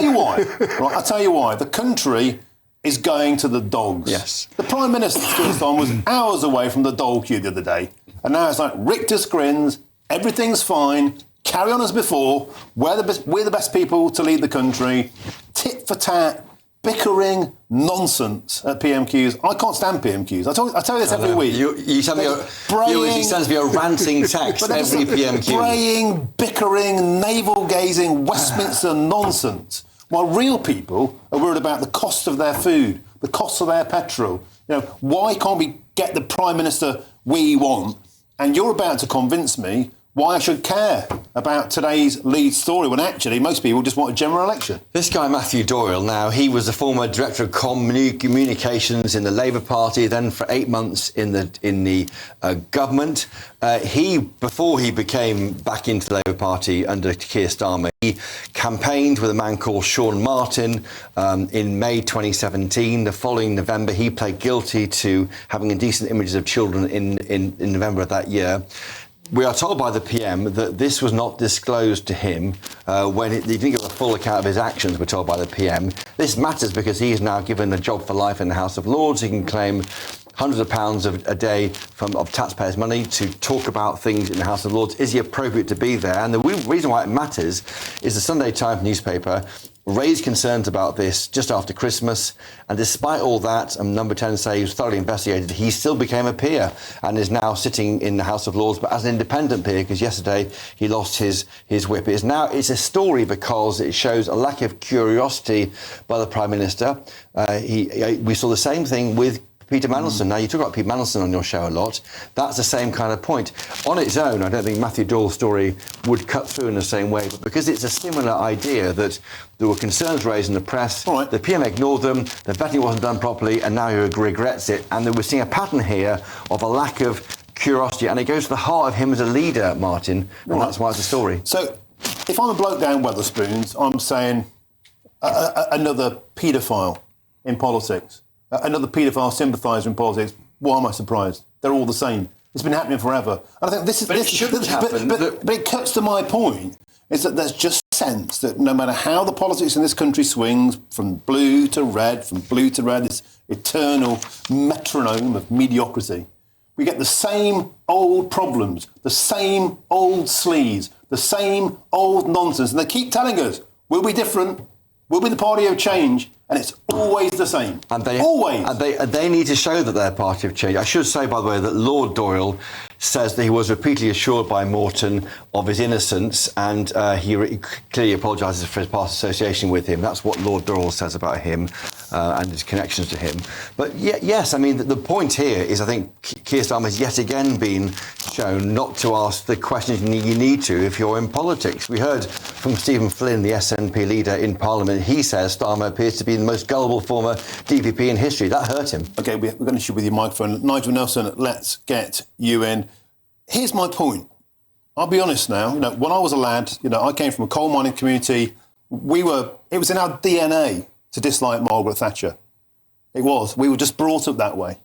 you why. Right, I'll tell you why. The country is going to the dogs. Yes. The Prime Minister, Sturgeon, was hours away from the dole queue the other day. And now it's like Richter's grins, everything's fine, carry on as before, we're the best people to lead the country, tit for tat, bickering nonsense at PMQs. I can't stand PMQs. I tell you this every week. You send me a ranting text every PMQ. Braying, bickering, navel-gazing, Westminster nonsense. While real people are worried about the cost of their food, the cost of their petrol. Why can't we get the Prime Minister we want? And you're about to convince me why I should care about today's lead story when actually most people just want a general election. This guy, Matthew Doyle, now, he was the former Director of Communications in the Labour Party, then for 8 months in the government. Before he became back into the Labour Party under Keir Starmer, he campaigned with a man called Sean Martin in May 2017. The following November, he pled guilty to having indecent images of children in November of that year. We are told by the PM that this was not disclosed to him when he didn't give a full account of his actions, we're told by the PM. This matters because he is now given a job for life in the House of Lords. He can claim hundreds of pounds a day of taxpayers' money to talk about things in the House of Lords. Is he appropriate to be there? And the reason why it matters is the Sunday Times newspaper raised concerns about this just after Christmas, and despite all that, and Number 10 say he was thoroughly investigated, he still became a peer and is now sitting in the House of Lords, but as an independent peer, because yesterday he lost his whip. It's a story because it shows a lack of curiosity by the Prime Minister. We saw the same thing with Peter Mandelson. Now, you talk about Peter Mandelson on your show a lot. That's the same kind of point. On its own, I don't think Matthew Doyle's story would cut through in the same way, but because it's a similar idea that there were concerns raised in the press, right, the PM ignored them, the vetting wasn't done properly, and now he regrets it. And we're seeing a pattern here of a lack of curiosity, and it goes to the heart of him as a leader, Martin, and that's why it's a story. So, if I'm a bloke down Wetherspoons, I'm saying another paedophile in politics. Another paedophile sympathiser in politics. Why am I surprised? They're all the same. It's been happening forever. And I think this is... But it shouldn't happen. But it cuts to my point, is that there's just a sense that no matter how the politics in this country swings, from blue to red, this eternal metronome of mediocrity, we get the same old problems, the same old sleaze, the same old nonsense. And they keep telling us, we'll be different, we'll be the party of change. And it's always the same. Always. And they need to show that they're part of change. I should say, by the way, that Lord Doyle says that he was repeatedly assured by Morton of his innocence, and he clearly apologises for his past association with him. That's what Lord Doyle says about him and his connections to him. But yes, I mean, the point here is I think Keir Starmer has yet again been shown not to ask the questions you need to if you're in politics. We heard from Stephen Flynn, the SNP leader in Parliament. He says Starmer appears to be the most gullible former DPP in history. That hurt him. OK, we're going to shoot with your microphone. Nigel Nelson, let's get you in. Here's my point. I'll be honest now. When I was a lad, I came from a coal mining community. It was in our DNA to dislike Margaret Thatcher. It was. We were just brought up that way.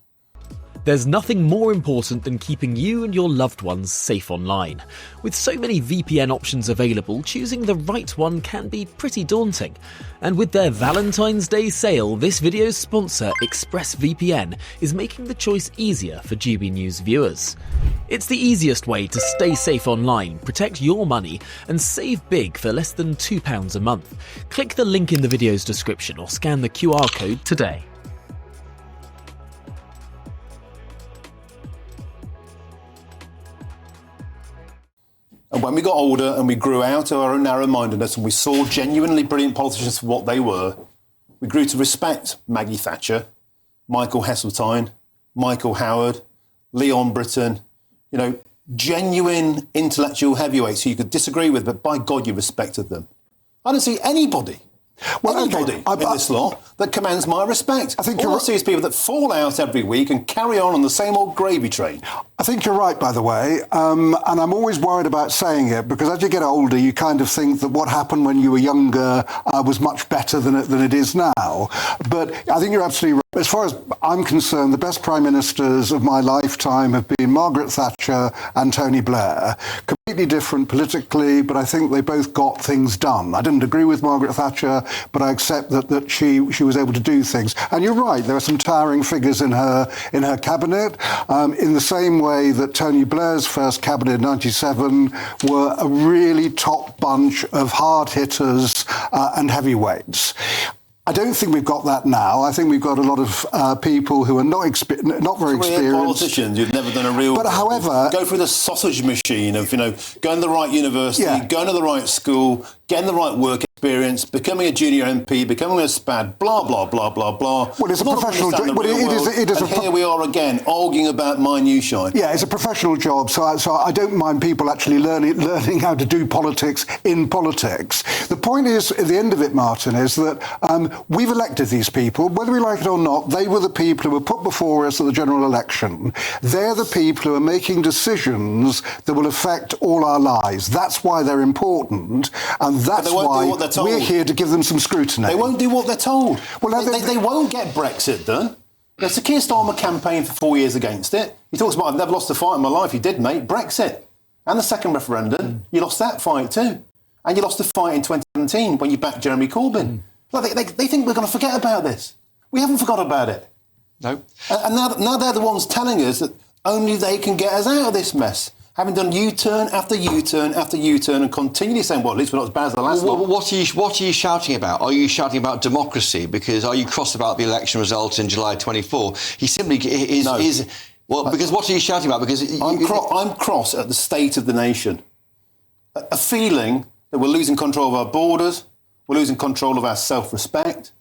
There's nothing more important than keeping you and your loved ones safe online. With so many VPN options available, choosing the right one can be pretty daunting. And with their Valentine's Day sale, this video's sponsor, ExpressVPN, is making the choice easier for GB News viewers. It's the easiest way to stay safe online, protect your money, and save big for less than £2 a month. Click the link in the video's description or scan the QR code today. And when we got older and we grew out of our own narrow-mindedness and we saw genuinely brilliant politicians for what they were, we grew to respect Maggie Thatcher, Michael Heseltine, Michael Howard, Leon Britton, genuine intellectual heavyweights who you could disagree with, but by God, you respected them. I don't see anybody in this lot that commands my respect. I think all I see is people that fall out every week and carry on the same old gravy train. I think you're right, by the way, and I'm always worried about saying it because as you get older, you kind of think that what happened when you were younger was much better than it is now. But I think you're absolutely right. as far as I'm concerned, the best prime ministers of my lifetime have been Margaret Thatcher and Tony Blair. Completely different politically, but I think they both got things done. I didn't agree with Margaret Thatcher, but I accept that she was able to do things. And you're right, there are some towering figures in her cabinet, in the same way that Tony Blair's first cabinet in 97 were a really top bunch of hard hitters and heavyweights. I don't think we've got that now. I think we've got a lot of people who are not very experienced. Politicians who've never done a real... But however... Go through the sausage machine of, going to the right university, going to the right school, getting the right work experience, becoming a junior MP, becoming a SPAD, blah, blah, blah, blah, blah. Well, it's a professional job. Here we are again, arguing about minutiae. Yeah, it's a professional job, so I don't mind people actually learning how to do politics in politics. The point is, at the end of it, Martin, is that we've elected these people, whether we like it or not. They were the people who were put before us at the general election. They're the people who are making decisions that will affect all our lives. That's why they're important, and that's why we're here to give them some scrutiny. They won't do what they're told. Well, they won't get Brexit done. Sir Keir Starmer campaigned for 4 years against it. He talks about, I've never lost a fight in my life. You did, mate. Brexit. And the second referendum, you lost that fight too. And you lost the fight in 2017 when you backed Jeremy Corbyn. They think we're going to forget about this. We haven't forgot about it. No. And now they're the ones telling us that only they can get us out of this mess. Having done U-turn after U-turn after U-turn and continually saying, well, at least we're not as bad as the last one. What are you shouting about? Are you shouting about democracy? Because are you cross about the election result in July 24? He simply is... No. Because what are you shouting about? Because I'm cross at the state of the nation. A feeling that we're losing control of our borders, we're losing control of our self-respect,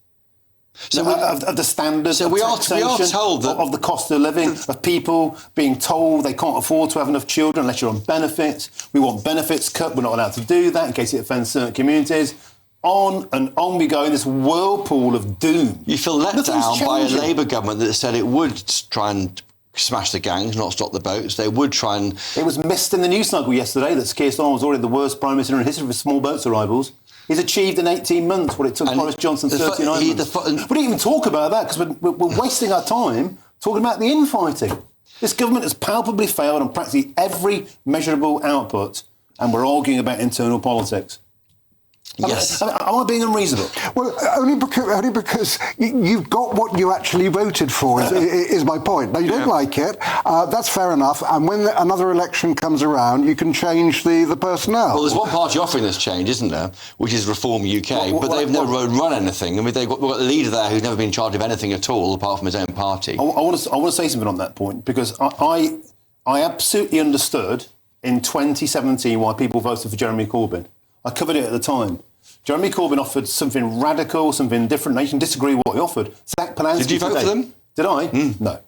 of the standards of taxation, of the cost of living, of people being told they can't afford to have enough children unless you're on benefits. We want benefits cut. We're not allowed to do that in case it offends certain communities. On and on we go in this whirlpool of doom. You feel let down by a Labour government that said it would try and smash the gangs, not stop the boats. They would try and... It was missed in the news cycle yesterday that Keir Starmer was already the worst Prime Minister in history for small boats arrivals. He's achieved in 18 months what it took Boris Johnson 39 months. We didn't even talk about that because we're wasting our time talking about the infighting. This government has palpably failed on practically every measurable output, and we're arguing about internal politics. Yes. Am I being unreasonable? Well, only because you've got what you actually voted for, is my point. Now, you don't like it, that's fair enough, and when another election comes around, you can change the personnel. Well, there's one party offering this change, isn't there, which is Reform UK, but they've never run anything. I mean, we've got a leader there who's never been in charge of anything at all, apart from his own party. I want to say something on that point, because I absolutely understood in 2017 why people voted for Jeremy Corbyn. I covered it at the time. Jeremy Corbyn offered something radical, something different. Now, you can disagree with what he offered. Zach Polansky. Did you vote for them? Did I? No.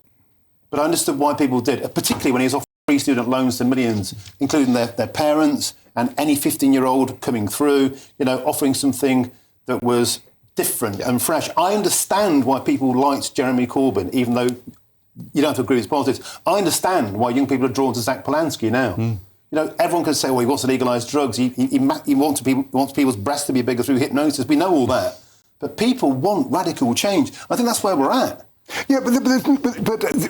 But I understood why people did, particularly when he was offering free student loans to millions, including their parents and any 15-year-old coming through, offering something that was different and fresh. I understand why people liked Jeremy Corbyn, even though you don't have to agree with his politics. I understand why young people are drawn to Zach Polansky now. Everyone can say, well, he wants to legalise drugs. He wants people's breasts to be bigger through hypnosis. We know all that. But people want radical change. I think that's where we're at. Yeah, but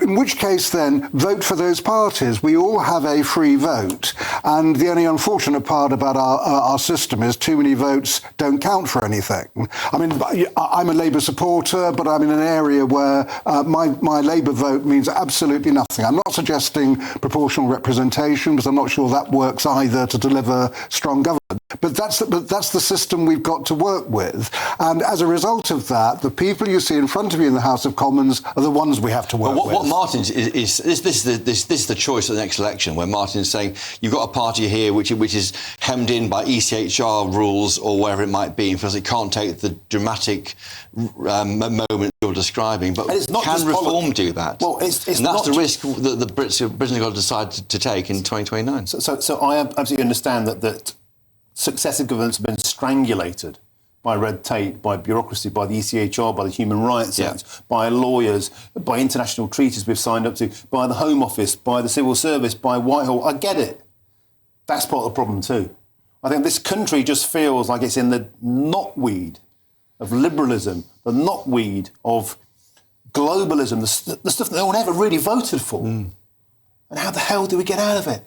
in which case then, vote for those parties. We all have a free vote. And the only unfortunate part about our system is too many votes don't count for anything. I mean, I'm a Labour supporter, but I'm in an area where my Labour vote means absolutely nothing. I'm not suggesting proportional representation, because I'm not sure that works either to deliver strong government. But that's the system we've got to work with. And as a result of that, the people you see in front of you in the House of Commons are the ones we have to work with. What Martin's is this is the choice of the next election, where Martin's saying you've got a party here which is hemmed in by ECHR rules or whatever it might be, because it can't take the dramatic moment you're describing. But can Reform do that? Well, and that's the risk that the Britain have got to decide to take in 2029. So I absolutely understand that successive governments have been strangulated by red tape, by bureaucracy, by the ECHR, by the Human Rights Act, by lawyers, by international treaties we've signed up to, by the Home Office, by the Civil Service, by Whitehall. I get it. That's part of the problem too. I think this country just feels like it's in the knotweed of liberalism, the knotweed of globalism, the stuff that no one ever really voted for. And how the hell do we get out of it?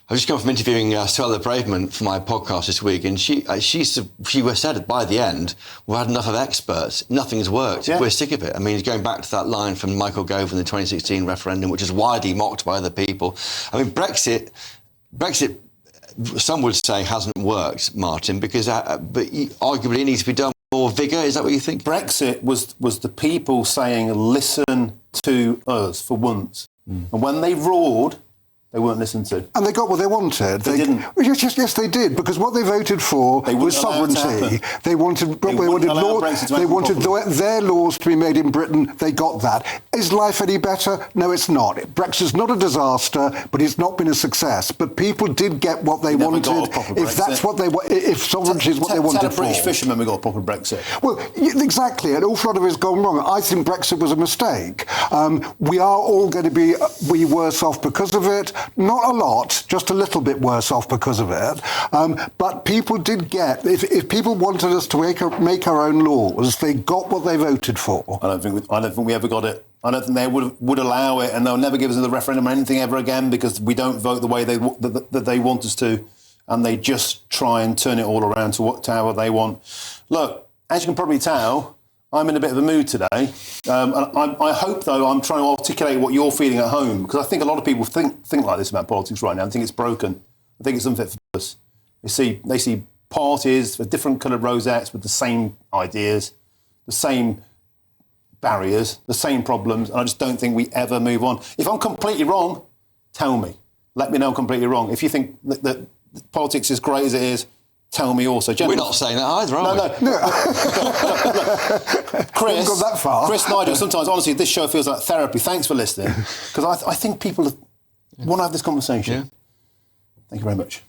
I've just come from interviewing Suella Braverman for my podcast this week, and she said by the end, we've had enough of experts. Nothing's worked. Yeah. We're sick of it. I mean, going back to that line from Michael Gove in the 2016 referendum, which is widely mocked by other people. I mean, Brexit, some would say hasn't worked, Martin, because but arguably it needs to be done with more vigour. Is that what you think? Brexit was the people saying, listen to us for once. And when they roared, they weren't listened to. And they got what they wanted. They didn't. Yes, they did, because what they voted for was sovereignty. They wanted laws. They wanted their laws to be made in Britain. They got that. Is life any better? No, it's not. Brexit's not a disaster, but it's not been a success. But people did get what they wanted. If that's what they want, if sovereignty is what they wanted. Tell a British fisherman we got a proper Brexit. Well, exactly. An awful lot of it has gone wrong. I think Brexit was a mistake. We are all going to be worse off because of it. Not a lot, just a little bit worse off because of it. But people did get, if people wanted us to make our own laws, they got what they voted for. I don't think we ever got it. I don't think they would allow it, and they'll never give us another referendum or anything ever again, because we don't vote the way that they want us to, and they just try and turn it all around to however they want. Look, as you can probably tell, I'm in a bit of a mood today. And I hope, though, I'm trying to articulate what you're feeling at home, because I think a lot of people think like this about politics right now. I think it's broken. I think it's unfit for us. They see parties with different coloured rosettes with the same ideas, the same barriers, the same problems, and I just don't think we ever move on. If I'm completely wrong, tell me. Let me know I'm completely wrong. If you think that politics is great as it is, tell me also. We're not saying that either, are we? No. Chris, got that far. Chris, Nigel, sometimes, honestly, this show feels like therapy. Thanks for listening, because I think people want to have this conversation. Yeah. Thank you very much.